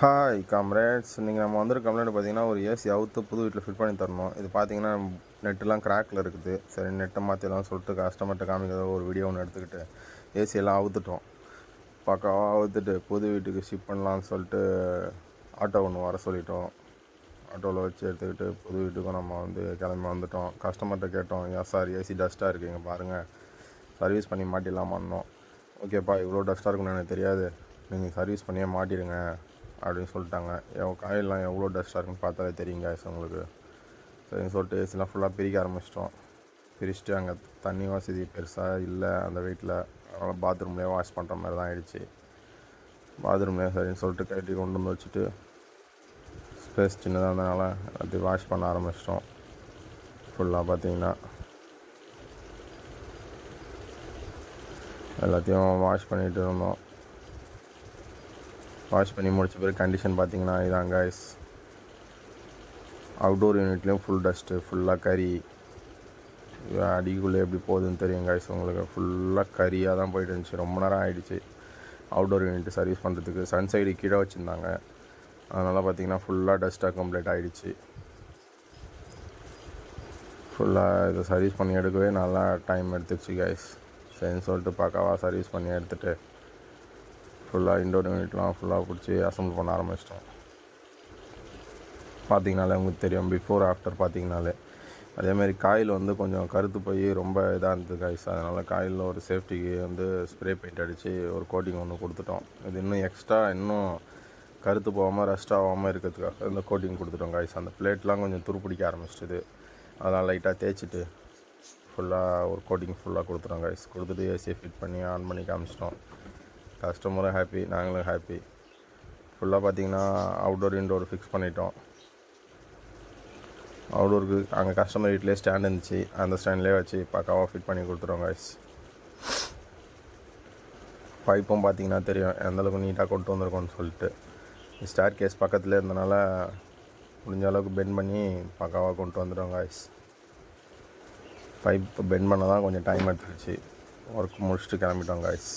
Hi comrades, இன்றைக்கி நம்ம complaint பார்த்தீங்கன்னா ஒரு ஏசி அவுத்து புது வீட்டில் ஃபிட் பண்ணி தரணும். இது பார்த்தீங்கன்னா நெட்டெல்லாம் கிராக்கில் இருக்குது. சரி, நெட்டை மாற்றிடலாம் சொல்லிட்டு கஸ்டமர்கிட்ட காமிக்கிற ஒரு வீடியோ ஒன்று எடுத்துக்கிட்டு ஏசியெல்லாம் அவுத்துட்டோம். பக்காவாக அவுத்துட்டு புது வீட்டுக்கு ஷிப் பண்ணலான்னு சொல்லிட்டு ஆட்டோ ஒன்று வர சொல்லிட்டோம். ஆட்டோவில் வச்சு எடுத்துக்கிட்டு புது வீட்டுக்கும் நம்ம கிளம்பி வந்துட்டோம். கஸ்டமர்கிட்ட கேட்டோம், ஏன் சார் ஏசி டஸ்ட்டாக இருக்குங்க பாருங்கள், சர்வீஸ் பண்ணி மாட்டிடலாமான்னோம். ஓகேப்பா, இவ்வளோ டஸ்ட்டாக இருக்குன்னு எனக்கு தெரியாது, நீங்கள் சர்வீஸ் பண்ணியே மாட்டிடுங்க அப்படின்னு சொல்லிட்டாங்க. காயிலெலாம் எவ்வளோ டஸ்ட்டாக இருக்குன்னு பார்த்தாலே தெரியுங்க உங்களுக்கு. சரின்னு சொல்லிட்டு ஏசிலாம் ஃபுல்லாக பிரிக்க ஆரம்பிச்சிட்டோம். பிரிச்சுட்டு அங்கே தண்ணி வசதி பெருசாக இல்லை அந்த வீட்டில். அதனால் பாத்ரூம்லேயே வாஷ் பண்ணுற மாதிரி தான் ஆகிடுச்சு. பாத்ரூம்லேயே சரின்னு சொல்லிட்டு கட்டி கொண்டு வந்து வச்சுட்டு ஸ்பேஸ் சின்னதாக இருந்ததுனால அது வாஷ் பண்ண ஆரம்பிச்சிட்டோம். ஃபுல்லாக பார்த்தீங்கன்னா எல்லாத்தையும் வாஷ் பண்ணிகிட்டு இருந்தோம். வாஷ் பண்ணி முடிச்ச பிறகு கண்டிஷன் பார்த்தீங்கன்னா இதான் கைஸ். அவுட்டோர் யூனிட்லேயும் ஃபுல் டஸ்ட்டு, ஃபுல்லாக கறி. அடிக்குள்ளே எப்படி போகுதுன்னு தெரியும் கைஸ் உங்களுக்கு. ஃபுல்லாக கறியாக தான் போயிட்டு இருந்துச்சு. ரொம்ப நேரம் ஆகிடுச்சு அவுட்டோர் யூனிட் சர்வீஸ் பண்ணுறதுக்கு. சன் சைடு கீழே வச்சுருந்தாங்க, அதனால் பார்த்தீங்கன்னா ஃபுல்லாக டஸ்ட்டாக கம்ப்ளீட் ஆகிடுச்சு. ஃபுல்லாக இதை சர்வீஸ் பண்ணி எடுக்கவே நல்லா டைம் எடுத்துச்சு கைஸ். சரின்னு சொல்லிட்டு பக்காவாக சர்வீஸ் பண்ணி எடுத்துகிட்டு ஃபுல்லாக இன்டோர் யூனிட்லாம் ஃபுல்லாக பிடிச்சி அசம்பிள் பண்ண ஆரம்பிச்சிட்டோம். பார்த்திங்கனாலே உங்களுக்கு தெரியும் பிஃபோர் ஆஃப்டர். பார்த்திங்கனாலே அதேமாதிரி காயில் கொஞ்சம் கருத்து போய் ரொம்ப இதாக இருந்தது கைஸ். அதனால் காயில் ஒரு சேஃப்டிக்கு ஸ்ப்ரே பெயிண்ட் அடித்து ஒரு கோட்டிங் ஒன்று கொடுத்துட்டோம். இது இன்னும் எக்ஸ்ட்ரா இன்னும் கருத்து போகாமல் ரஸ்ட் ஆகாமல் இருக்கிறதுக்காக இந்த கோட்டிங் கொடுத்துட்டோம் கைஸ். அந்த பிளேட்லாம் கொஞ்சம் துருப்பிடிக்க ஆரம்பிச்சிட்டுது, அதெல்லாம் லைட்டாக தேய்ச்சிட்டு ஃபுல்லாக ஒரு கோட்டிங் ஃபுல்லாக கொடுத்துட்டோம் கைஸ். கொடுத்துட்டு ஏசியை ஃபிட் பண்ணி ஆன் பண்ணி காமிச்சிட்டோம். கஸ்டமரும் ஹாப்பி, நாங்களும் ஹாப்பி. ஃபுல்லாக பார்த்திங்கன்னா அவுட்டோர் இன்டோர் ஃபிக்ஸ் பண்ணிட்டோம். அவுட்டோருக்கு அங்கே கஸ்டமர் வீட்டிலே ஸ்டாண்ட் இருந்துச்சு, அந்த ஸ்டாண்ட்லேயே வச்சு பக்காவாக ஃபிட் பண்ணி கொடுத்துருவோம் கைஸ். பைப்பும் பார்த்திங்கன்னா தெரியும் எந்தளவுக்கு நீட்டாக கொண்டு வந்திருக்கோன்னு சொல்லிட்டு. ஸ்டார் கேஸ் பக்கத்தில் இருந்தனால முடிஞ்ச அளவுக்கு பெண்ட் பண்ணி பக்காவாக கொண்டு வந்துடுவோம் கைஸ். பைப்பு பெண்ட் பண்ண தான் கொஞ்சம் டைம் எடுத்துக்கிச்சு. ஒர்க் முடிச்சுட்டு கிளம்பிட்டோம் கைஸ்.